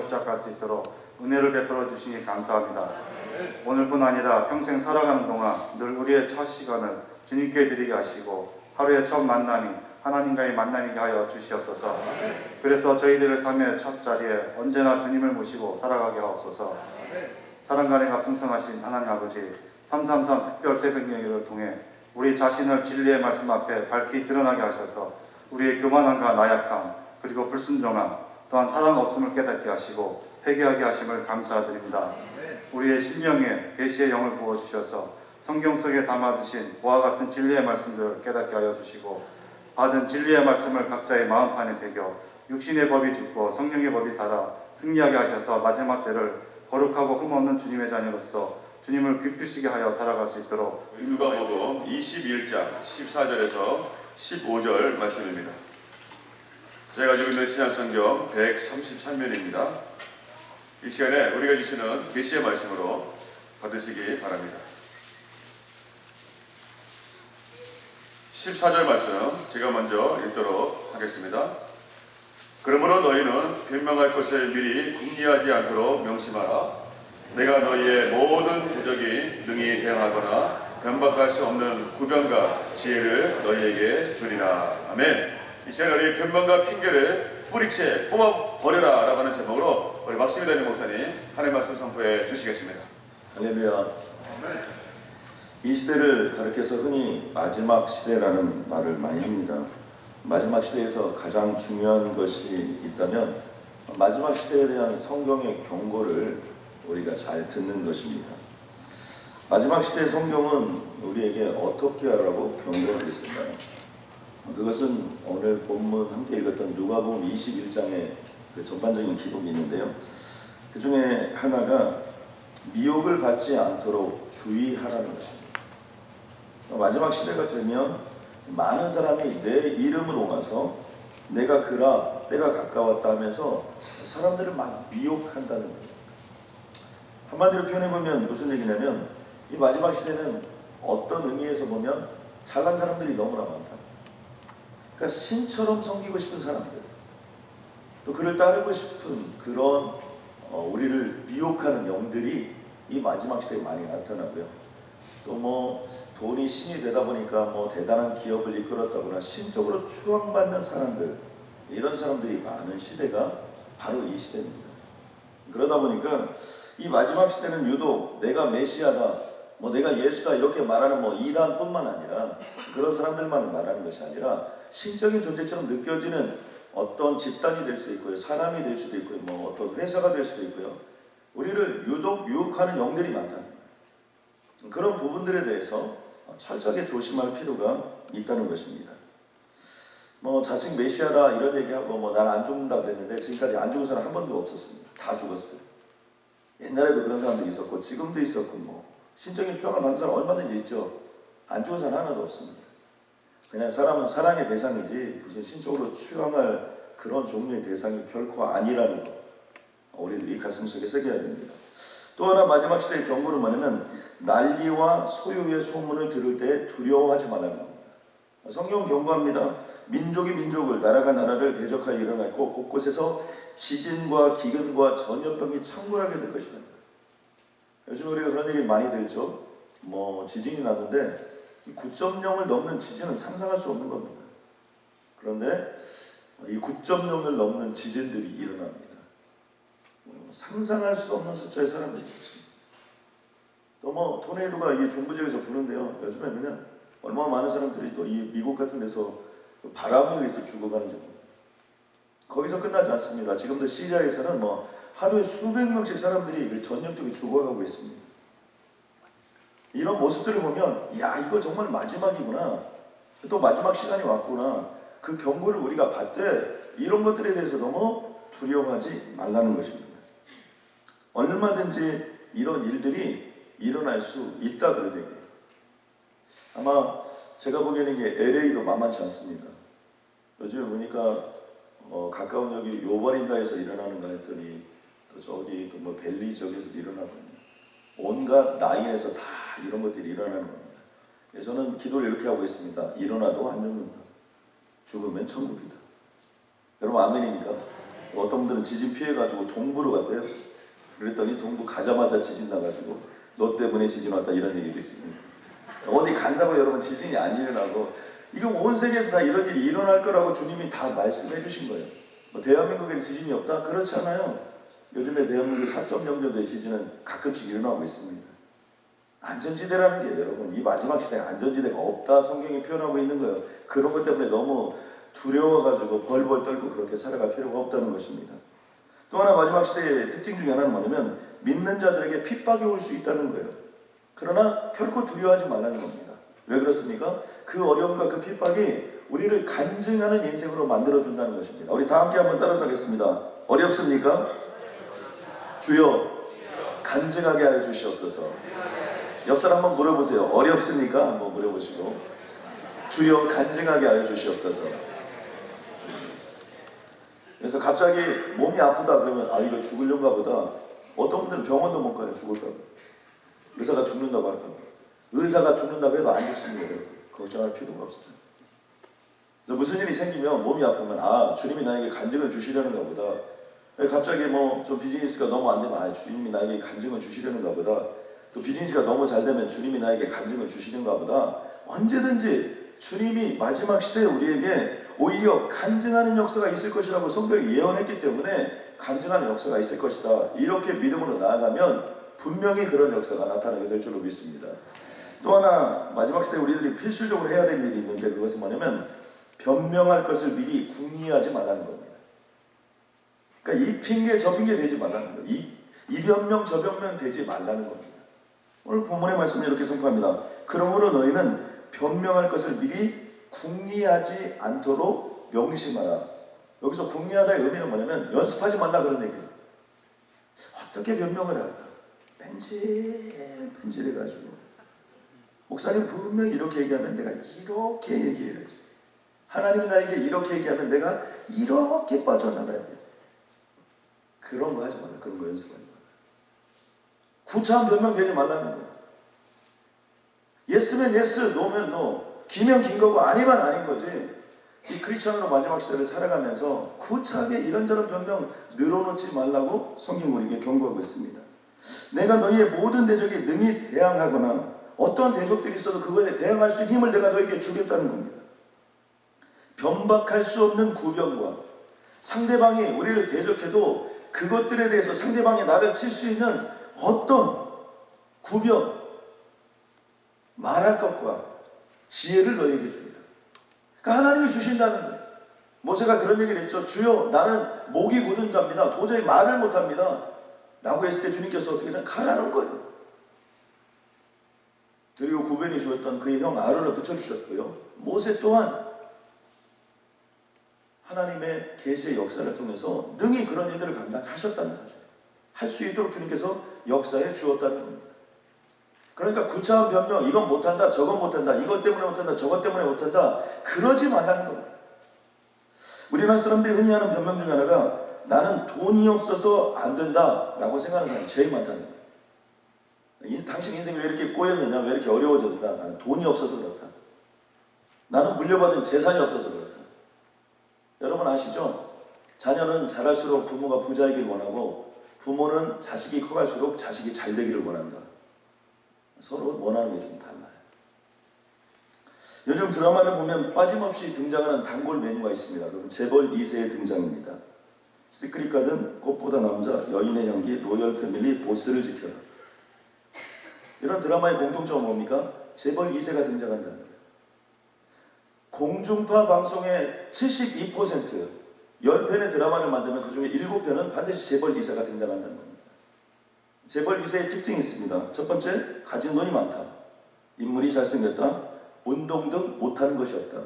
시작할 수 있도록 은혜를 베풀어 주시니 감사합니다. 오늘뿐 아니라 평생 살아가는 동안 늘 우리의 첫 시간을 주님께 드리게 하시고 하루의 첫 만남이 하나님과의 만남이게 하여 주시옵소서. 그래서 저희들의 삶의 첫 자리에 언제나 주님을 모시고 살아가게 하옵소서. 사랑과 은혜가 풍성하신 하나님 아버지, 333 특별 새벽예배를 통해 우리 자신을 진리의 말씀 앞에 밝히 드러나게 하셔서 우리의 교만함과 나약함 그리고 불순종함 또한 사랑 없음을 깨닫게 하시고 회개하게 하심을 감사드립니다. 우리의 심령에 계시의 영을 부어주셔서 성경 속에 담아두신 보화 같은 진리의 말씀들을 깨닫게 하여 주시고 받은 진리의 말씀을 각자의 마음판에 새겨 육신의 법이 죽고 성령의 법이 살아 승리하게 하셔서 마지막 때를 거룩하고 흠없는 주님의 자녀로서 주님을 기쁘시게 하여 살아갈 수 있도록. 누가복음 21장 14절에서 15절 말씀입니다. 제가 가지고 있는 신약성경 133면입니다. 이 시간에 우리가 주시는 계시의 말씀으로 받으시기 바랍니다. 14절 말씀 제가 먼저 읽도록 하겠습니다. 그러므로 너희는 변명할 것을 미리 궁리하지 않도록 명심하라. 내가 너희의 모든 대적이 능히 대항하거나 변박할 수 없는 구변과 지혜를 너희에게 주리라. 아멘. 이 시간에 우리 변명과 핑계를 뿌리채 뽑아버려라 라고 하는 제목으로 우리 박수미 담임 목사님 하나님의 말씀 선포해 주시겠습니다. 할렐루야. 이 시대를 가리켜서 흔히 마지막 시대라는 말을 많이 합니다. 마지막 시대에서 가장 중요한 것이 있다면 마지막 시대에 대한 성경의 경고를 우리가 잘 듣는 것입니다. 마지막 시대의 성경은 우리에게 어떻게 하라고 경고를 했을까요? 그것은 오늘 본문 함께 읽었던 누가복음 21장의 그 전반적인 기록이 있는데요. 그 중에 하나가 미혹을 받지 않도록 주의하라는 것입니다. 마지막 시대가 되면 많은 사람이 내 이름으로 와서 내가 그라 때가 가까웠다 하면서 사람들을 막 미혹한다는 거예요. 한마디로 표현해보면 무슨 얘기냐면 이 마지막 시대는 어떤 의미에서 보면 잘난 사람들이 너무나 많다. 그러니까 신처럼 섬기고 싶은 사람들, 또 그를 따르고 싶은 그런 우리를 미혹하는 영들이 이 마지막 시대에 많이 나타나고요. 또 뭐 돈이 신이 되다 보니까 뭐 대단한 기업을 이끌었다거나 신적으로 추앙받는 사람들, 이런 사람들이 많은 시대가 바로 이 시대입니다. 그러다 보니까 이 마지막 시대는 유독 내가 메시아다, 뭐 내가 예수다 이렇게 말하는 뭐 이단뿐만 아니라 그런 사람들만 말하는 것이 아니라 신적인 존재처럼 느껴지는 어떤 집단이 될 수 있고요, 사람이 될 수도 있고요, 뭐 어떤 회사가 될 수도 있고요. 우리를 유독 유혹하는 영들이 많다는 거예요. 그런 부분들에 대해서 철저하게 조심할 필요가 있다는 것입니다. 뭐 자칭 메시아라 이런 얘기하고 뭐 난 안 죽는다 그랬는데 지금까지 안 죽은 사람 한 번도 없었습니다. 다 죽었어요. 옛날에도 그런 사람들이 있었고 지금도 있었고 뭐 신적인 추앙을 받는 사람 얼마든지 있죠. 안 죽은 사람 하나도 없습니다. 그냥 사람은 사랑의 대상이지 무슨 신적으로 추앙할 그런 종류의 대상이 결코 아니라는 것, 우리들이 가슴속에 새겨야 됩니다. 또 하나 마지막 시대의 경고는 뭐냐면 난리와 소유의 소문을 들을 때 두려워하지 말라는 겁니다. 성경은 경고합니다. 민족이 민족을, 나라가 나라를 대적하여 일어나고 곳곳에서 지진과 기근과 전염병이 창궐하게 될 것이다. 요즘 우리가 그런 얘기 많이 들죠. 뭐 지진이 났는데 9.0을 넘는 지진은 상상할 수 없는 겁니다. 그런데 이 9.0을 넘는 지진들이 일어납니다. 상상할 수 없는 숫자의 사람들이 있습니다. 또 뭐 토네이도가 이 중부 지역에서 부는데요. 요즘에 그냥 얼마나 많은 사람들이 또 이 미국 같은 데서 바람에 의해서 죽어가는 점. 거기서 끝나지 않습니다. 지금도 시리아에서는 뭐 하루에 수백 명씩 사람들이 전염병에 죽어가고 있습니다. 이런 모습들을 보면 야 이거 정말 마지막이구나. 또 마지막 시간이 왔구나. 그 경고를 우리가 받되 이런 것들에 대해서 너무 두려워하지 말라는 것입니다. 얼마든지 이런 일들이 일어날 수 있다 그런 얘기예요. 아마 제가 보기에는 이게 LA도 만만치 않습니다. 요즘에 보니까 가까운 여기 요바린다에서 일어나는가 했더니 또 저기 뭐 벨리 지역에서 일어나거든요. 온갖 라인에서 다 이런 것들이 일어나는 겁니다. 저는 기도를 이렇게 하고 있습니다. 일어나도 안 죽는다. 죽으면 천국이다. 여러분 아멘입니까? 어떤 분들은 지진 피해가지고 동부로 갔대요. 그랬더니 동부 가자마자 지진 나가지고 너 때문에 지진 왔다 이런 얘기도 있습니다. 어디 간다고 여러분 지진이 안 일어나고 이거 온 세계에서 다 이런 일이 일어날 거라고 주님이 다 말씀해 주신 거예요. 뭐 대한민국에는 지진이 없다? 그렇지 않아요. 요즘에 대한민국 4.0년도의 지진은 가끔씩 일어나고 있습니다. 안전지대라는 게 여러분 이 마지막 시대에 안전지대가 없다 성경이 표현하고 있는 거예요. 그런 것 때문에 너무 두려워가지고 벌벌 떨고 그렇게 살아갈 필요가 없다는 것입니다. 또 하나 마지막 시대의 특징 중에 하나는 뭐냐면 믿는 자들에게 핍박이 올 수 있다는 거예요. 그러나 결코 두려워하지 말라는 겁니다. 왜 그렇습니까? 그 어려움과 그 핍박이 우리를 간증하는 인생으로 만들어준다는 것입니다. 우리 다 함께 한번 따라서 하겠습니다. 어렵습니까? 주여 간증하게 하여 주시옵소서. 옆 사람 한번 물어보세요. 어렵습니까? 한번 물어보시고 주여 간증하게 하여 주시옵소서. 그래서 갑자기 몸이 아프다 그러면 아 이거 죽으려는가 보다. 어떤 분들은 병원도 못 가요. 죽을까 봐. 의사가 죽는다고 할까 봐. 의사가 죽는다고 해도 안 죽습니다. 걱정할 필요가 없습니다. 그래서 무슨 일이 생기면 몸이 아프면 아 주님이 나에게 간증을 주시려는가 보다. 갑자기 뭐 좀 비즈니스가 너무 안 되면 아 주님이 나에게 간증을 주시려는가 보다. 또 비즈니스가 너무 잘 되면 주님이 나에게 간증을 주시는가 보다. 언제든지 주님이 마지막 시대에 우리에게 오히려 간증하는 역사가 있을 것이라고 성경이 예언했기 때문에 간증하는 역사가 있을 것이다. 이렇게 믿음으로 나아가면 분명히 그런 역사가 나타나게 될 줄로 믿습니다. 또 하나 마지막 시대에 우리들이 필수적으로 해야 될 일이 있는데 그것은 뭐냐면 변명할 것을 미리 궁리하지 말라는 겁니다. 그러니까 이 핑계 저 핑계 대지 말라는 거예요. 이 변명 저 변명 되지 말라는 겁니다. 오늘 본문의 말씀을 이렇게 선포합니다. 그러므로 너희는 변명할 것을 미리 궁리하지 않도록 명심하라. 여기서 궁리하다의 의미는 뭐냐면 연습하지 말라 그런 얘기예요. 어떻게 변명을 할까? 뺀질뺀질해가지고 목사님 분명히 이렇게 얘기하면 내가 이렇게 얘기해야지. 하나님이 나에게 이렇게 얘기하면 내가 이렇게 빠져나가야 돼. 그런 거 하지 말라. 그런 거 연습하지 말라. 구차한 변명 되지 말라는 거예요. 예스면 예스, 노면 노. 기면 긴 거고 아니면 아닌 거지. 이 크리스천으로 마지막 시대를 살아가면서 구차하게 이런저런 변명 늘어놓지 말라고 성경 우리에게 경고하고 있습니다. 내가 너희의 모든 대적에 능히 대항하거나 어떤 대적들이 있어도 그거에 대항할 수 있는 힘을 내가 너에게 주겠다는 겁니다. 변박할 수 없는 구변과 상대방이 우리를 대적해도 그것들에 대해서 상대방이 나를 칠 수 있는 어떤 구변, 말할 것과 지혜를 너에게 줍니다. 그러니까 하나님이 주신다는 거예요. 모세가 그런 얘기를 했죠. 주여 나는 목이 굳은 자입니다. 도저히 말을 못합니다. 라고 했을 때 주님께서 어떻게 했냐? 가라는 거예요. 그리고 구변이셨던 그의 형 아론을 붙여주셨고요. 모세 또한 하나님의 계시의 역사를 통해서 능히 그런 일들을 감당하셨다는 거죠. 할 수 있도록 주님께서 역사에 주었다는 겁니다. 그러니까 구차한 변명, 이건 못한다, 저건 못한다, 이것 때문에 못한다, 저것 때문에 못한다, 그러지 말라는 겁니다. 우리나라 사람들이 흔히 하는 변명 중 하나가 나는 돈이 없어서 안 된다 라고 생각하는 사람이 제일 많다는 거예요. 당신 인생이 왜 이렇게 꼬였느냐, 왜 이렇게 어려워졌다, 나는 돈이 없어서 그렇다, 나는 물려받은 재산이 없어서 그렇다. 여러분 아시죠? 자녀는 자랄수록 부모가 부자이길 원하고 부모는 자식이 커갈수록 자식이 잘 되기를 원한다. 서로 원하는 게 좀 달라요. 요즘 드라마를 보면 빠짐없이 등장하는 단골 메뉴가 있습니다. 그럼 재벌 2세의 등장입니다. 시크릿 가든, 꽃보다 남자, 여인의 향기, 로열 패밀리, 보스를 지켜라. 이런 드라마의 공통점은 뭡니까? 재벌 2세가 등장한다는 거예요. 공중파 방송의 72%, 10편의 드라마를 만들면 그 중에 7편은 반드시 재벌 2세가 등장한다는 겁니다. 재벌 2세의 특징이 있습니다. 첫 번째, 가진 돈이 많다. 인물이 잘생겼다, 운동 등 못하는 것이 없다.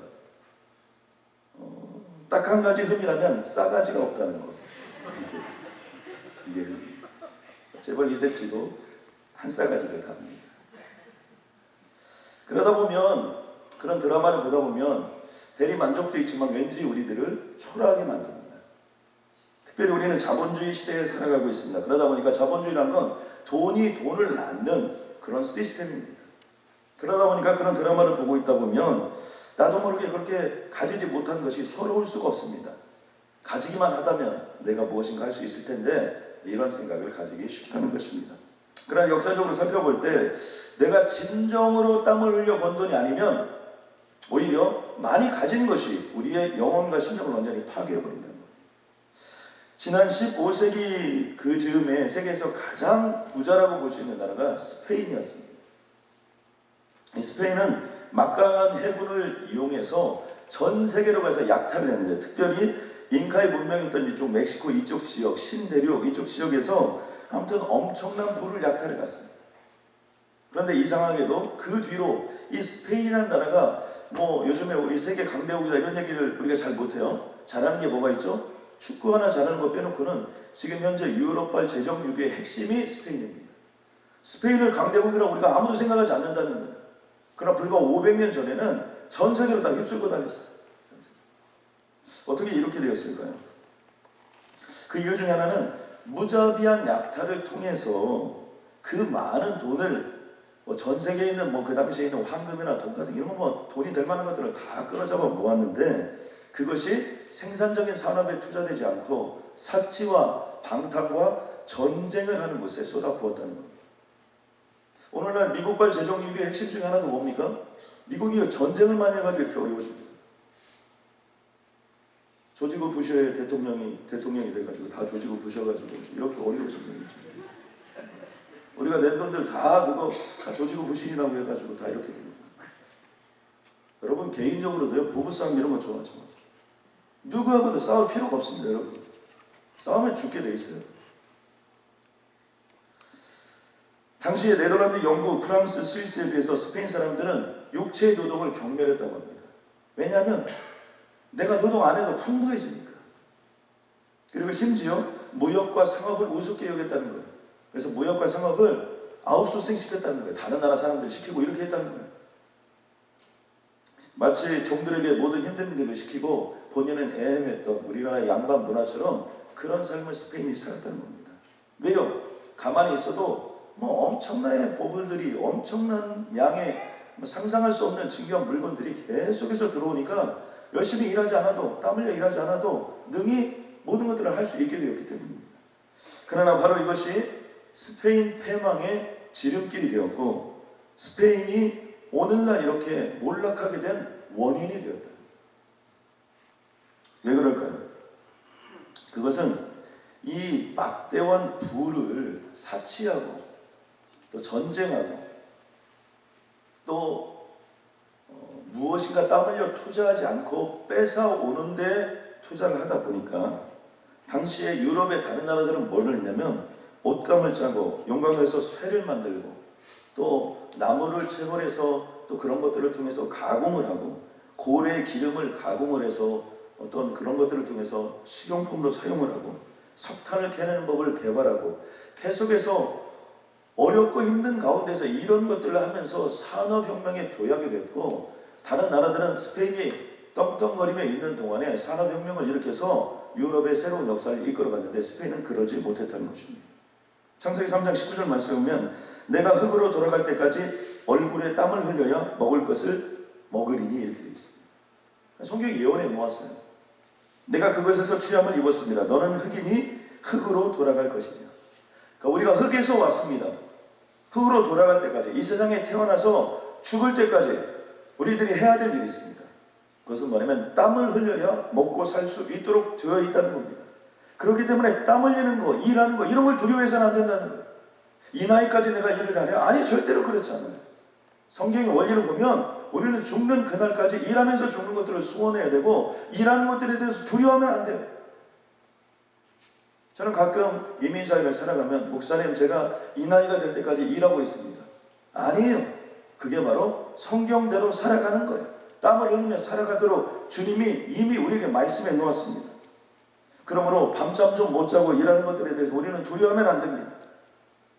딱 한 가지 흠이라면 싸가지가 없다는 거. 이게 재벌 2세치고 한 싸가지도 답니다. 그러다 보면 그런 드라마를 보다 보면 대리 만족도 있지만 왠지 우리들을 초라하게 만듭니다. 특별히 우리는 자본주의 시대에 살아가고 있습니다. 그러다 보니까 자본주의란 건 돈이 돈을 낳는 그런 시스템입니다. 그러다 보니까 그런 드라마를 보고 있다 보면 나도 모르게 그렇게 가지지 못한 것이 서러울 수가 없습니다. 가지기만 하다면 내가 무엇인가 할 수 있을 텐데 이런 생각을 가지기 쉽다는 것입니다. 그러나 역사적으로 살펴볼 때 내가 진정으로 땀을 흘려 번 돈이 아니면 오히려 많이 가진 것이 우리의 영혼과 심령을 완전히 파괴해버린다는 거예요. 지난 15세기 그 즈음에 세계에서 가장 부자라고 볼 수 있는 나라가 스페인이었습니다. 이 스페인은 막강한 해군을 이용해서 전 세계로 가서 약탈을 했는데 특별히 잉카의 문명이 있던 이쪽 멕시코 이쪽 지역, 신대륙 이쪽 지역에서 아무튼 엄청난 부를 약탈해 갔습니다. 그런데 이상하게도 그 뒤로 이 스페인이라는 나라가 뭐 요즘에 우리 세계 강대국이다 이런 얘기를 우리가 잘 못해요. 잘하는 게 뭐가 있죠? 축구 하나 잘하는 거 빼놓고는 지금 현재 유럽발 제정유기의 핵심이 스페인입니다. 스페인을 강대국이라고 우리가 아무도 생각하지 않는다는 거예요. 그러나 불과 500년 전에는 전 세계로 다 휩쓸고 다녔어요. 어떻게 이렇게 되었을까요? 그 이유 중에 하나는 무자비한 약탈을 통해서 그 많은 돈을 전 세계에 있는 그 당시에 있는 황금이나 돈 같은 이런 거 돈이 될 만한 것들을 다 끌어잡아 모았는데 그것이 생산적인 산업에 투자되지 않고 사치와 방탕과 전쟁을 하는 곳에 쏟아부었다는 겁니다. 오늘날 미국발 제정유기의 핵심 중에 하나도 뭡니까? 미국이 전쟁을 많이 해가지고 이렇게 어려워집니다. 조지 부 부시의 대통령이 돼가지고 다 조지 부 부셔가지고 이렇게 어려워진 거예요. 우리가 낸 돈들 다 그거 다 조지 부 부신이라고 해가지고 다 이렇게 됩니다. 여러분 개인적으로도요 부부싸움 이런 거 좋아하지 마세요. 누구하고도 싸울 필요가 없습니다, 여러분. 싸우면 죽게 돼 있어요. 당시에 네덜란드, 영국, 프랑스, 스위스에 비해서 스페인 사람들은 육체의 노동을 경멸했다고 합니다. 왜냐하면 내가 노동 안 해도 풍부해지니까. 그리고 심지어 무역과 상업을 우습게 여겼다는 거예요. 그래서 무역과 상업을 아웃소싱 시켰다는 거예요. 다른 나라 사람들 시키고 이렇게 했다는 거예요. 마치 종들에게 모든 힘든 일을 시키고 본인은 애매했던 우리나라의 양반 문화처럼 그런 삶을 스페인이 살았다는 겁니다. 왜요? 가만히 있어도 엄청나게 보물들이 엄청난 양의 상상할 수 없는 진귀한 물건들이 계속해서 들어오니까 열심히 일하지 않아도 땀 흘려 일하지 않아도 능히 모든 것들을 할 수 있게 되었기 때문입니다. 그러나 바로 이것이 스페인 패망의 지름길이 되었고 스페인이 오늘날 이렇게 몰락하게 된 원인이 되었다. 왜 그럴까요? 그것은 이 막대한 부를 사치하고 또 전쟁하고 또 무엇인가 땀 흘려 투자하지 않고 뺏어오는데 투자를 하다 보니까 당시에 유럽의 다른 나라들은 뭘 했냐면 옷감을 짜고 용광로에서 쇠를 만들고 또 나무를 채벌해서 또 그런 것들을 통해서 가공을 하고 고래 기름을 가공을 해서 어떤 그런 것들을 통해서 식용품으로 사용을 하고 석탄을 캐내는 법을 개발하고 계속해서 어렵고 힘든 가운데서 이런 것들을 하면서 산업혁명에 도약이 됐고 다른 나라들은 스페인이 떵떵거리며 있는 동안에 산업혁명을 일으켜서 유럽의 새로운 역사를 이끌어갔는데 스페인은 그러지 못했다는 것입니다. 창세기 3장 19절 말씀에 보면 내가 흙으로 돌아갈 때까지 얼굴에 땀을 흘려야 먹을 것을 먹으리니 이렇게 되어 있습니다. 성경이 예언해 놓았어요. 내가 그것에서 취함을 입었습니다. 너는 흙이니 흙으로 돌아갈 것이냐. 그러니까 우리가 흙에서 왔습니다. 흙으로 돌아갈 때까지 이 세상에 태어나서 죽을 때까지 우리들이 해야 될 일이 있습니다. 그것은 뭐냐면 땀을 흘려야 먹고 살 수 있도록 되어 있다는 겁니다. 그렇기 때문에 땀 흘리는 거, 일하는 거 이런 걸 두려워해서는 안 된다는 거예요. 이 나이까지 내가 일을 하냐? 아니 절대로 그렇지 않아요. 성경의 원리를 보면 우리는 죽는 그날까지 일하면서 죽는 것들을 소원해야 되고 일하는 것들에 대해서 두려워하면 안 돼요. 저는 가끔 이민사회를 살아가면 목사님 제가 이 나이가 될 때까지 일하고 있습니다. 아니에요. 그게 바로 성경대로 살아가는 거예요. 땀을 흘리며 살아가도록 주님이 이미 우리에게 말씀해 놓았습니다. 그러므로 밤잠 좀 못 자고 일하는 것들에 대해서 우리는 두려워하면 안 됩니다.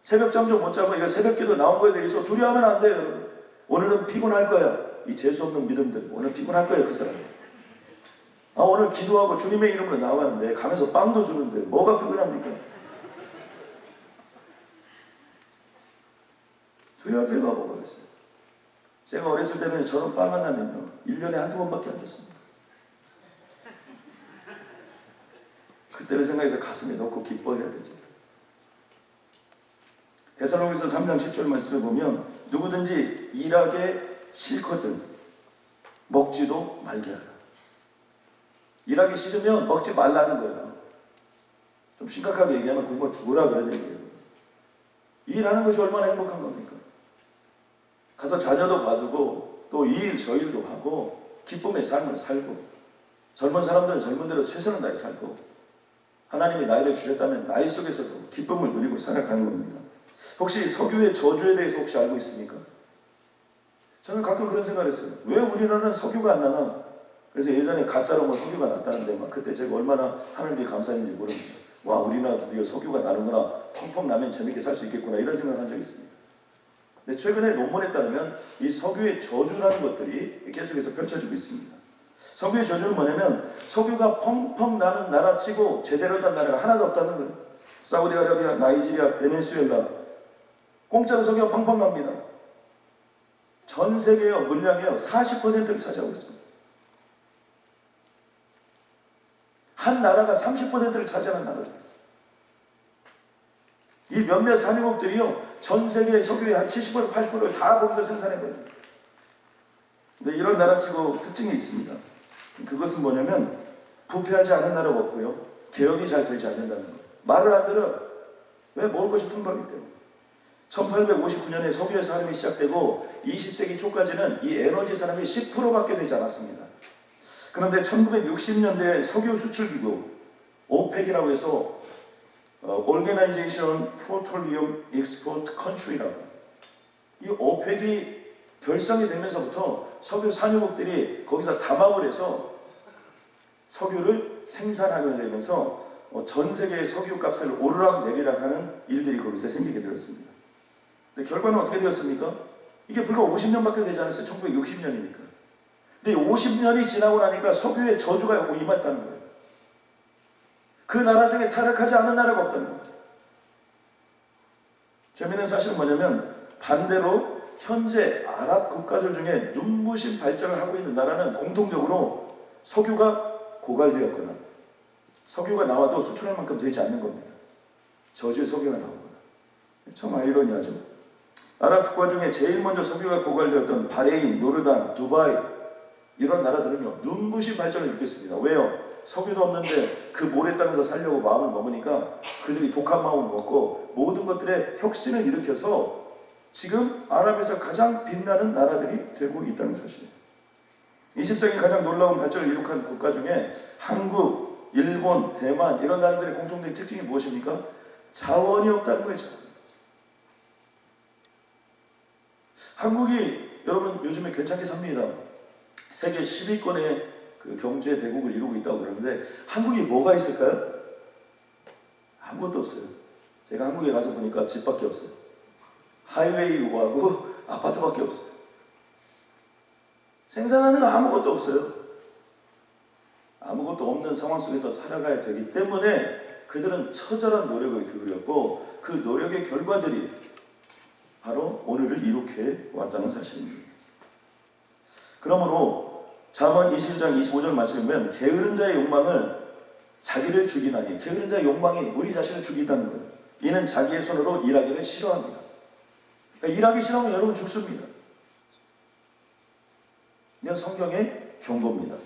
새벽잠 좀 못 자고 이거 새벽기도 나온 거에 대해서 두려워하면 안 돼요, 여러분. 오늘은 피곤할 거야. 이 재수없는 믿음들. 오늘 피곤할 거예요, 그 사람. 오늘 기도하고 주님의 이름으로 나왔는데 가면서 빵도 주는데 뭐가 피곤합니까? 두려울 필요가 뭐가 있어요. 제가 어렸을 때는 저런 빵 하나면요 1년에 한두 번밖에 안 줬습니다. 그때를 생각해서 가슴에 넣고 기뻐해야 되죠. 데살로니가서 3장 10절 말씀을 보면 누구든지 일하기 싫거든 먹지도 말게 하라. 일하기 싫으면 먹지 말라는 거예요. 좀 심각하게 얘기하면 굶어 죽으라 그런 얘기예요. 일하는 것이 얼마나 행복한 겁니까? 가서 자녀도 봐주고 또 이 일 저 일도 하고 기쁨의 삶을 살고 젊은 사람들은 젊은 대로 최선을 다해 살고 하나님이 나이를 주셨다면 나이 속에서도 기쁨을 누리고 살아가는 겁니다. 혹시 석유의 저주에 대해서 혹시 알고 있습니까? 저는 가끔 그런 생각을 했어요. 왜 우리나라는 석유가 안 나나? 그래서 예전에 가짜로 뭐 석유가 났다는데 막 그때 제가 얼마나 하나님께 감사했는지 모릅니다. 와, 우리나라 드디어 석유가 나는구나. 펑펑 나면 재밌게 살 수 있겠구나. 이런 생각을 한 적이 있습니다. 근데 최근에 논문에 따르면 이 석유의 저주라는 것들이 계속해서 펼쳐지고 있습니다. 석유의 저주는 뭐냐면 석유가 펑펑 나는 나라치고 제대로 된 나라가 하나도 없다는 거예요. 사우디아라비아, 나이지리아, 베네수엘라 공짜로 석유가 펑펑 납니다. 전 세계의 물량의 40%를 차지하고 있습니다. 한 나라가 30%를 차지하는 나라죠. 이 몇몇 산유국들이요 전 세계의 석유의 한 70%, 80%를 다 거기서 생산해버려요. 근데 이런 나라치고 특징이 있습니다. 그것은 뭐냐면 부패하지 않은 나라가 없고요 개혁이 잘 되지 않는다는 거예요. 말을 안 들어. 왜? 먹을 것이 풍부하기 때문에. 1859년에 석유의 산업이 시작되고 20세기 초까지는 이 에너지 산업이 10%밖에 되지 않았습니다. 그런데 1960년대에 석유 수출기구 오펙이라고 해서 Organization Petroleum Export Country라고 이 오펙이 결성이 되면서부터 석유 산유국들이 거기서 담합을 해서 석유를 생산하게 되면서 전 세계의 석유 값을 오르락내리락 하는 일들이 거기서 생기게 되었습니다. 근데 결과는 어떻게 되었습니까? 이게 불과 50년밖에 되지 않았어요. 1960년이니까. 근데 50년이 지나고 나니까 석유의 저주가 오고 임했다는 거예요. 그 나라 중에 타락하지 않은 나라가 없다는 거예요. 재미있는 사실은 뭐냐면 반대로 현재 아랍 국가들 중에 눈부신 발전을 하고 있는 나라는 공통적으로 석유가 고갈되었거나 석유가 나와도 수출할 만큼 되지 않는 겁니다. 저주의 석유가 나오거나. 참 아이러니하죠. 아랍 국가 중에 제일 먼저 석유가 고갈되었던 바레인, 요르단, 두바이 이런 나라들은요 눈부신 발전을 일으켰습니다. 왜요? 석유도 없는데 그 모래 땅에서 살려고 마음을 먹으니까 그들이 독한 마음을 먹고 모든 것들에 혁신을 일으켜서 지금 아랍에서 가장 빛나는 나라들이 되고 있다는 사실이에요. 20세기 가장 놀라운 발전을 이룩한 국가 중에 한국, 일본, 대만 이런 나라들의 공통된 특징이 무엇입니까? 자원이 없다는 거죠. 한국이 여러분 요즘에 괜찮게 삽니다. 세계 10위권의 그 경제 대국을 이루고 있다고 그러는데 한국이 뭐가 있을까요? 아무것도 없어요. 제가 한국에 가서 보니까 집밖에 없어요. 하이웨이하고 아파트밖에 없어요. 생산하는 거 아무것도 없어요. 아무것도 없는 상황 속에서 살아가야 되기 때문에 그들은 처절한 노력을 기울였고 그 노력의 결과들이 바로 오늘을 이룩해 왔다는 사실입니다. 그러므로 잠언 21장 25절 말씀이면 게으른 자의 욕망을 자기를 죽이나니 게으른 자의 욕망이 우리 자신을 죽인다는 거예요. 이는 자기의 손으로 일하기를 싫어합니다. 그러니까 일하기 싫어하면 여러분 죽습니다. 이건 성경의 경고입니다.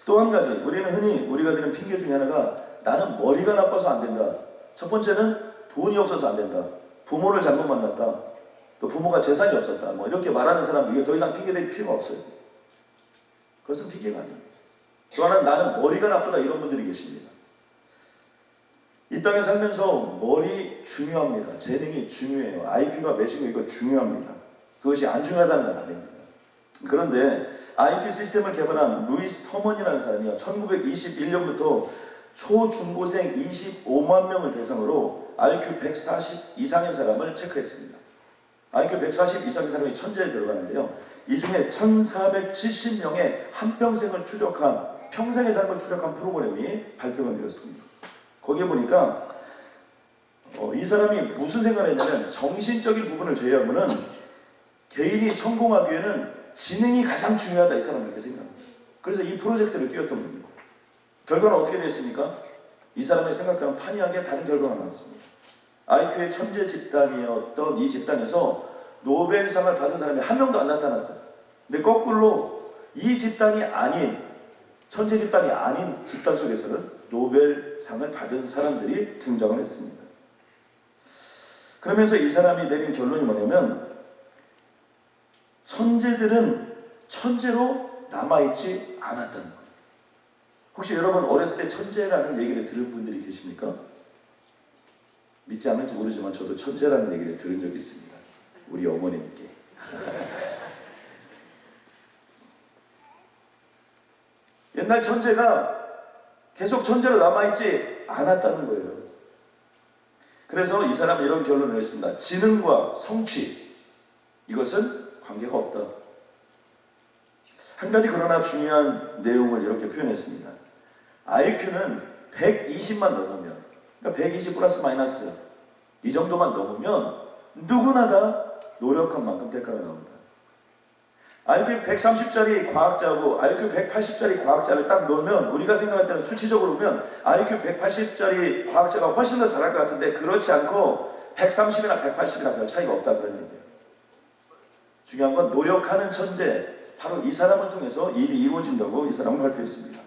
또 한 가지 우리는 흔히 우리가 드는 핑계 중에 하나가 나는 머리가 나빠서 안 된다. 첫 번째는 돈이 없어서 안 된다. 부모를 잘못 만났다. 또 부모가 재산이 없었다. 뭐 이렇게 말하는 사람 이게 더 이상 핑계댈 필요가 없어요. 그것은 핑계가 아니에요. 또 하나는 나는 머리가 나쁘다 이런 분들이 계십니다. 이 땅에 살면서 머리 중요합니다. 재능이 중요해요. IQ가 몇이고 이거 중요합니다. 그것이 안 중요하다는 건 아닙니다. 그런데 IQ 시스템을 개발한 루이스 터먼이라는 사람이요, 1921년부터 초중고생 25만 명을 대상으로 IQ 140 이상의 사람을 체크했습니다. IQ 140 이상의 사람이 천재에 들어가는데요, 이 중에 1470명의 한평생을 추적한, 평생의 삶을 추적한 프로그램이 발표가 되었습니다. 거기에 보니까 이 사람이 무슨 생각을 했냐면, 정신적인 부분을 제외하고는 개인이 성공하기에는 지능이 가장 중요하다, 이 사람은 그렇게 생각합니다. 그래서 이 프로젝트를 띄웠던 겁니다. 결과는 어떻게 됐습니까? 이 사람의 생각과는 판이하게 다른 결과가 나왔습니다. IQ의 천재 집단이었던 이 집단에서 노벨상을 받은 사람이 한 명도 안 나타났어요. 근데 거꾸로 이 집단이 아닌, 천재 집단이 아닌 집단 속에서는 노벨상을 받은 사람들이 등장을 했습니다. 그러면서 이 사람이 내린 결론이 뭐냐면, 천재들은 천재로 남아있지 않았다는 거예요. 혹시 여러분 어렸을 때 천재라는 얘기를 들은 분들이 계십니까? 믿지 않을지 모르지만 저도 천재라는 얘기를 들은 적이 있습니다. 우리 어머님께. 옛날 천재가 계속 천재로 남아있지 않았다는 거예요. 그래서 이 사람은 이런 결론을 했습니다. 지능과 성취, 이것은 관계가 없다. 한 가지 그러나 중요한 내용을 이렇게 표현했습니다. IQ는 120만 넘으면, 그러니까 120 플러스 마이너스 이 정도만 넘으면 누구나 다 노력한 만큼 대가가 나온다. IQ 130짜리 과학자하고 IQ 180짜리 과학자를 딱 놓으면, 우리가 생각할 때는 수치적으로 보면 IQ 180짜리 과학자가 훨씬 더 잘할 것 같은데, 그렇지 않고 130이나 180이나 별 차이가 없다, 그런 얘기예요. 중요한 건 노력하는 천재, 바로 이 사람을 통해서 일이 이루어진다고 이 사람은 발표했습니다.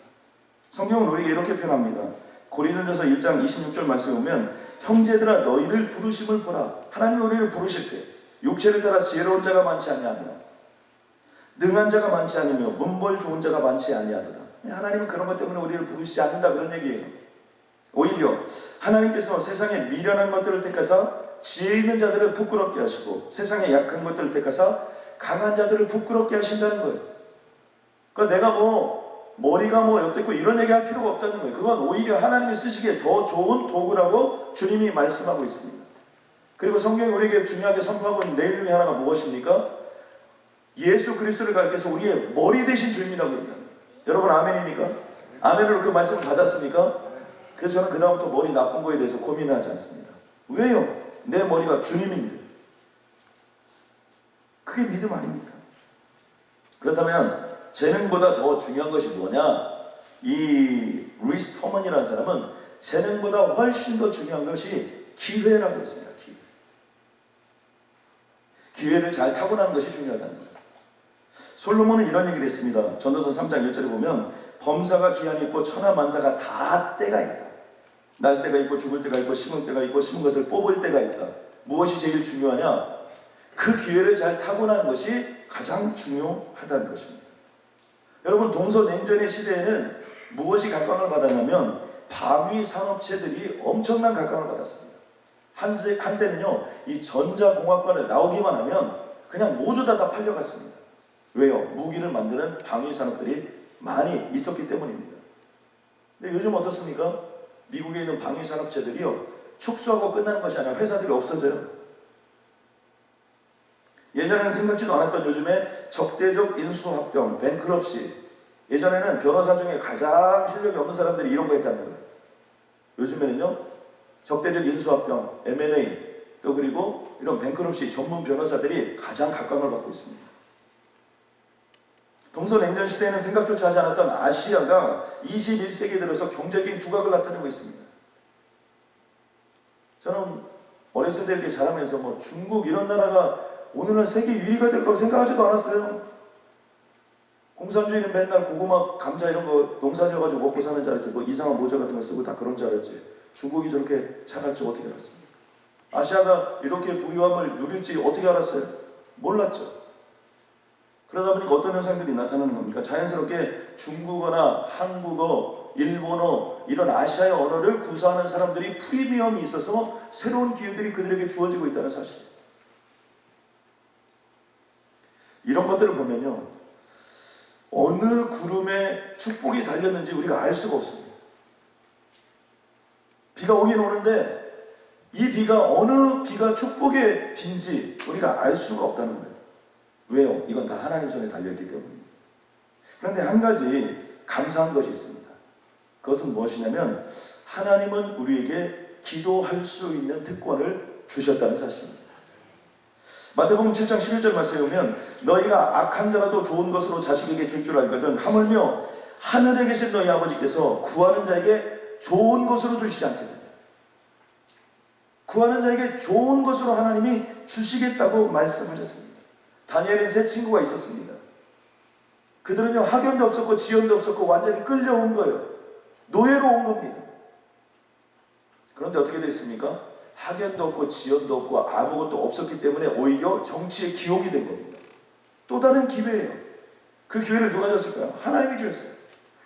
성경은 우리에게 이렇게 표현합니다. 고린도전서 1장 26절 말씀에 보면, 형제들아 너희를 부르심을 보라. 하나님이 우리를 부르실 때 육체를 따라 지혜로운 자가 많지 아니하며 능한 자가 많지 않으며 문벌 좋은 자가 많지 아니하도다. 하나님은 그런 것 때문에 우리를 부르시지 않는다, 그런 얘기예요. 오히려 하나님께서 세상에 미련한 것들을 택하사 지혜 있는 자들을 부끄럽게 하시고 세상에 약한 것들을 택하사 강한 자들을 부끄럽게 하신다는 거예요. 그러니까 내가 머리가 어땠고 이런 얘기할 필요가 없다는 거예요. 그건 오히려 하나님이 쓰시기에 더 좋은 도구라고 주님이 말씀하고 있습니다. 그리고 성경이 우리에게 중요하게 선포하고 있는 내용 중에 하나가 무엇입니까? 예수 그리스도를 가리켜서 우리의 머리 되신 주님이라고 합니다. 여러분 아멘입니까? 아멘으로 그 말씀을 받았습니까? 그래서 저는 그 다음부터 머리 나쁜 거에 대해서 고민을 하지 않습니다. 왜요? 내 머리가 주님인데. 그게 믿음 아닙니까? 그렇다면 재능보다 더 중요한 것이 뭐냐? 이 루이스 터먼이라는 사람은 재능보다 훨씬 더 중요한 것이 기회라고 했습니다. 기회를 잘 타고나는 것이 중요하다는 거예요. 솔로몬은 이런 얘기를 했습니다. 전도서 3장 1절에 보면, 범사가 기한이 있고 천하만사가 다 때가 있다. 날 때가 있고 죽을 때가 있고 심을 때가 있고 심은 것을 뽑을 때가 있다. 무엇이 제일 중요하냐? 그 기회를 잘 타고나는 것이 가장 중요하다는 것입니다. 여러분, 동서냉전의 시대에는 무엇이 각광을 받았냐면 방위 산업체들이 엄청난 각광을 받았습니다. 한때는요, 이 전자공학과를 나오기만 하면 그냥 모두 다 팔려갔습니다. 왜요? 무기를 만드는 방위 산업들이 많이 있었기 때문입니다. 근데 요즘 어떻습니까? 미국에 있는 방위 산업체들이요, 축소하고 끝나는 것이 아니라 회사들이 없어져요. 예전에는 생각지도 않았던 요즘에 적대적 인수합병, 뱅크럽시. 예전에는 변호사 중에 가장 실력이 없는 사람들이 이런 거 했다는 거예요. 요즘에는요, 적대적 인수합병, M&A, 또 그리고 이런 뱅크럽시 전문 변호사들이 가장 각광을 받고 있습니다. 동서냉전 시대에는 생각조차 하지 않았던 아시아가 21세기 들어서 경제적인 두각을 나타내고 있습니다. 저는 어렸을 때 이렇게 자라면서 중국 이런 나라가 오늘날 세계 1위가 될 거라고 생각하지도 않았어요. 공산주의는 맨날 고구마, 감자 이런 거 농사 지어가지고 먹고 사는 줄 알았지. 이상한 모자 같은 거 쓰고 다 그런 줄 알았지. 중국이 저렇게 잘할 줄 어떻게 알았습니까? 아시아가 이렇게 부유함을 누릴지 어떻게 알았어요? 몰랐죠. 그러다 보니까 어떤 현상들이 나타나는 겁니까? 자연스럽게 중국어나 한국어, 일본어 이런 아시아의 언어를 구사하는 사람들이 프리미엄이 있어서 새로운 기회들이 그들에게 주어지고 있다는 사실이에요. 것들을 보면요, 어느 구름에 축복이 달렸는지 우리가 알 수가 없습니다. 비가 오긴 오는데 이 비가 어느 비가 축복의 비인지 우리가 알 수가 없다는 거예요. 왜요? 이건 다 하나님 손에 달려있기 때문입니다. 그런데 한 가지 감사한 것이 있습니다. 그것은 무엇이냐면 하나님은 우리에게 기도할 수 있는 특권을 주셨다는 사실입니다. 마태복음 7장 11절 말씀에 보면 너희가 악한 자라도 좋은 것으로 자식에게 줄 줄 알거든 하물며 하늘에 계신 너희 아버지께서 구하는 자에게 좋은 것으로 주시지 않겠느냐. 구하는 자에게 좋은 것으로 하나님이 주시겠다고 말씀하셨습니다. 다니엘은 세 친구가 있었습니다. 그들은요, 학연도 없었고 지연도 없었고 완전히 끌려온 거예요. 노예로 온 겁니다. 그런데 어떻게 됐습니까? 학연도 없고 지연도 없고 아무것도 없었기 때문에 오히려 정치의 기용이 된 겁니다. 또 다른 기회예요. 그 기회를 누가 줬을까요? 하나님이 주셨어요.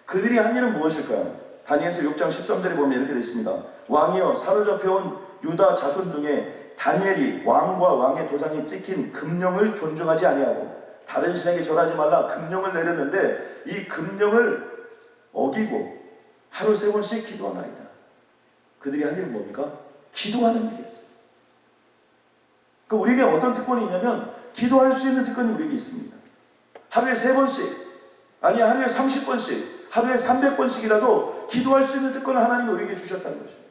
그들이 한 일은 무엇일까요? 다니엘서 6장 13절에 보면 이렇게 되어 있습니다. 왕이여, 사로잡혀온 유다 자손 중에 다니엘이 왕과 왕의 도장이 찍힌 금령을 존중하지 아니하고 다른 신에게 절하지 말라 금령을 내렸는데 이 금령을 어기고 하루 3번씩 기도하나이다. 그들이 한 일은 뭡니까? 기도하는 일이었어요. 그러니까 우리에게 어떤 특권이 있냐면 기도할 수 있는 특권이 우리에게 있습니다. 하루에 3번씩, 아니 하루에 30번씩, 하루에 300번씩이라도 기도할 수 있는 특권을 하나님이 우리에게 주셨다는 것입니다.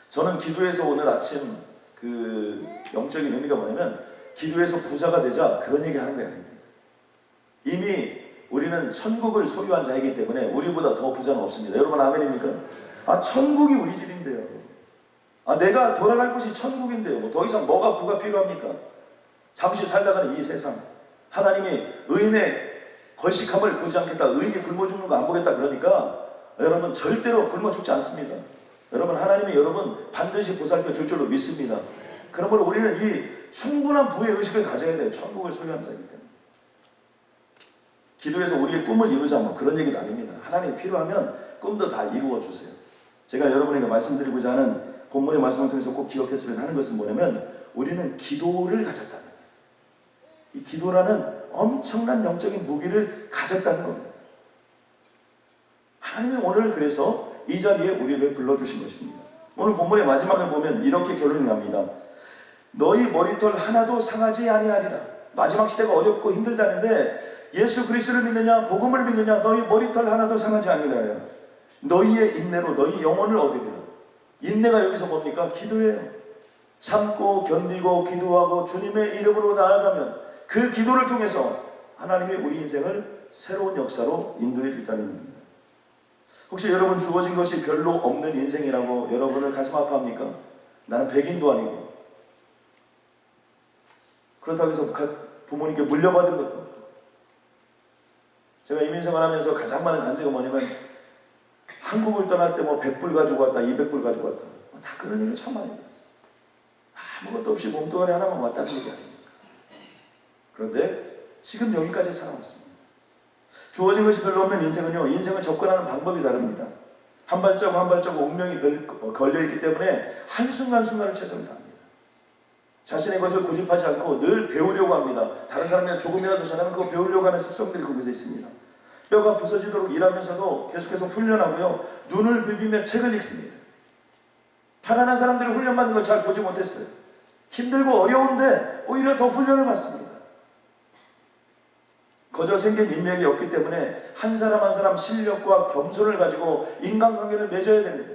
저는 기도에서 오늘 아침 그 영적인 의미가 뭐냐면 기도에서 부자가 되자 그런 얘기 하는 게 아닙니다. 이미 우리는 천국을 소유한 자이기 때문에 우리보다 더 부자는 없습니다. 여러분 아멘입니까? 아, 천국이 우리 집인데요. 아, 내가 돌아갈 곳이 천국인데요. 뭐 더 이상 뭐가 부가 필요합니까? 잠시 살다가는 이 세상. 하나님이 의인의 걸식함을 보지 않겠다. 의인이 굶어 죽는 거 안 보겠다. 그러니까 여러분 절대로 굶어 죽지 않습니다. 여러분 하나님이 여러분 반드시 보살펴 줄 줄로 믿습니다. 그러므로 우리는 이 충분한 부의 의식을 가져야 돼요. 천국을 소유한 자이기 때문에. 기도해서 우리의 꿈을 이루자 뭐 그런 얘기도 아닙니다. 하나님이 필요하면 꿈도 다 이루어 주세요. 제가 여러분에게 말씀드리고자 하는 본문의 말씀을 통해서 꼭 기억했으면 하는 것은 뭐냐면 우리는 기도를 가졌다는 거예요. 이 기도라는 엄청난 영적인 무기를 가졌다는 겁니다. 하나님이 오늘 그래서 이 자리에 우리를 불러주신 것입니다. 오늘 본문의 마지막을 보면 이렇게 결론이 납니다. 너희 머리털 하나도 상하지 아니하리라. 마지막 시대가 어렵고 힘들다는데 예수 그리스도를 믿느냐 복음을 믿느냐 너희 머리털 하나도 상하지 아니하리라. 너희의 인내로 너희 영혼을 얻으리라. 인내가 여기서 뭡니까? 기도예요. 참고 견디고 기도하고 주님의 이름으로 나아가면 그 기도를 통해서 하나님이 우리 인생을 새로운 역사로 인도해 주겠다는 겁니다. 혹시 여러분 주어진 것이 별로 없는 인생이라고 여러분을 가슴 아파합니까? 나는 백인도 아니고 그렇다고 해서 부모님께 물려받은 것도 없고 제가 이민생활하면서 가장 많은 간증은 뭐냐면 한국을 떠날 때 뭐 100불 가지고 왔다 200불 가지고 왔다 다 그런 얘기를 참 많이 들었어요. 아무것도 없이 몸뚱아리 하나만 왔다는 얘기 아닙니까? 그런데 지금 여기까지 살아왔습니다. 주어진 것이 별로 없는 인생은요, 인생을 접근하는 방법이 다릅니다. 한 발자국 한 발자국 운명이 걸려있기 때문에 한순간순간을 최선을 다합니다. 자신의 것을 고집하지 않고 늘 배우려고 합니다. 다른 사람이 조금이라도 잘하면 그거 배우려고 하는 습성들이 거기서 있습니다. 뼈가 부서지도록 일하면서도 계속해서 훈련하고요, 눈을 비비며 책을 읽습니다. 편안한 사람들이 훈련받는 걸 잘 보지 못했어요. 힘들고 어려운데 오히려 더 훈련을 받습니다. 거저 생긴 인맥이 없기 때문에 한 사람 한 사람 실력과 겸손을 가지고 인간관계를 맺어야 됩니다.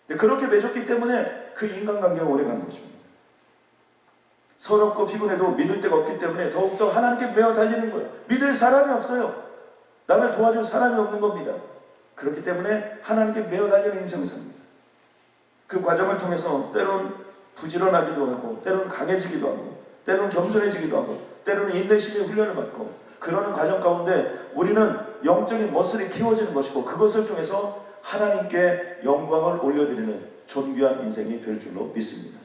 그렇게 맺었기 때문에 그 인간관계가 오래가는 것입니다. 서럽고 피곤해도 믿을 데가 없기 때문에 더욱더 하나님께 매어 달리는 거예요. 믿을 사람이 없어요. 나를 도와줄 사람이 없는 겁니다. 그렇기 때문에 하나님께 매어 달리는 인생을 삽니다. 그 과정을 통해서 때론 부지런하기도 하고 때론 강해지기도 하고 때론 겸손해지기도 하고 때로는 인내심의 훈련을 받고 그러는 과정 가운데 우리는 영적인 머슬이 키워지는 것이고 그것을 통해서 하나님께 영광을 올려드리는 존귀한 인생이 될 줄로 믿습니다.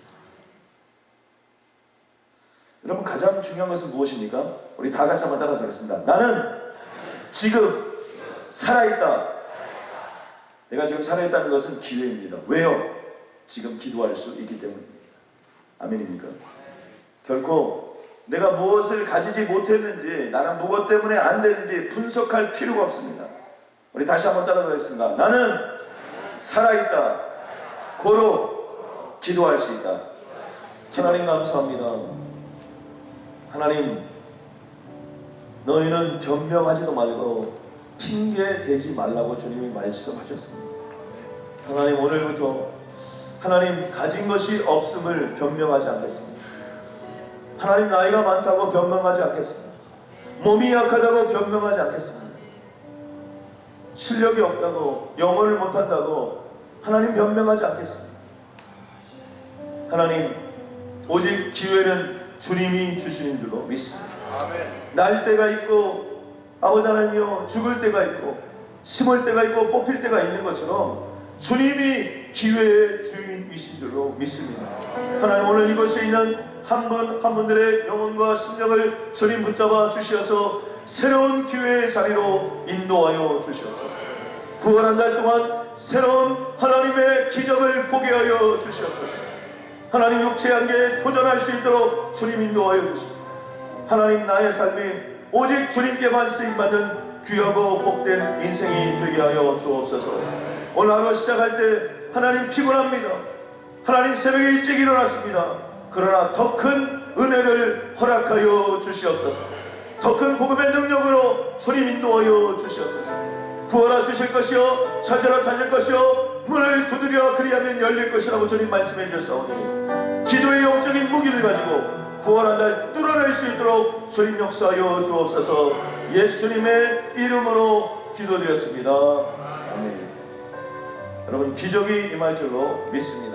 여러분 가장 중요한 것은 무엇입니까? 우리 다 같이 한번 따라서 하겠습니다. 나는 지금 살아있다. 내가 지금 살아있다는 것은 기회입니다. 왜요? 지금 기도할 수 있기 때문입니다. 아멘입니까? 결코 내가 무엇을 가지지 못했는지, 나는 무엇 때문에 안 되는지 분석할 필요가 없습니다. 우리 다시 한번 따라가겠습니다. 나는 살아있다. 고로 기도할 수 있다. 하나님 감사합니다. 하나님, 너희는 변명하지도 말고 핑계 대지 말라고 주님이 말씀하셨습니다. 하나님, 오늘부터 하나님 가진 것이 없음을 변명하지 않겠습니다. 하나님, 나이가 많다고 변명하지 않겠습니다. 몸이 약하다고 변명하지 않겠습니다. 실력이 없다고, 영어를 못한다고 하나님 변명하지 않겠습니다. 하나님, 오직 기회는 주님이 주시는 줄로 믿습니다. 날 때가 있고, 아버지 하나님이여, 죽을 때가 있고, 심을 때가 있고, 뽑힐 때가 있는 것처럼 주님이 기회의 주인이신 줄로 믿습니다. 하나님, 오늘 이곳에 있는 한 분 한 분들의 영혼과 심령을 주님 붙잡아 주시어서 새로운 기회의 자리로 인도하여 주시옵소서. 구원한 날 동안 새로운 하나님의 기적을 보게 하여 주시옵소서. 하나님, 육체의 한계에 도전할 수 있도록 주님 인도하여 주시옵소서. 하나님, 나의 삶이 오직 주님께만 쓰임받는 귀하고 복된 인생이 되게 하여 주옵소서. 오늘 하루 시작할 때 하나님 피곤합니다. 하나님, 새벽에 일찍 일어났습니다. 그러나 더 큰 은혜를 허락하여 주시옵소서. 더 큰 복음의 능력으로 주님 인도하여 주시옵소서. 구하라 주실 것이요, 찾으라 찾을 것이요, 문을 두드리라 그리하면 열릴 것이라고 주님 말씀해 주셨사오니 기도의 영적인 무기를 가지고 구원한 날 뚫어낼 수 있도록 주님 역사하여 주옵소서. 예수님의 이름으로 기도드렸습니다. 아멘. 여러분, 기적이 임할 줄로 믿습니다.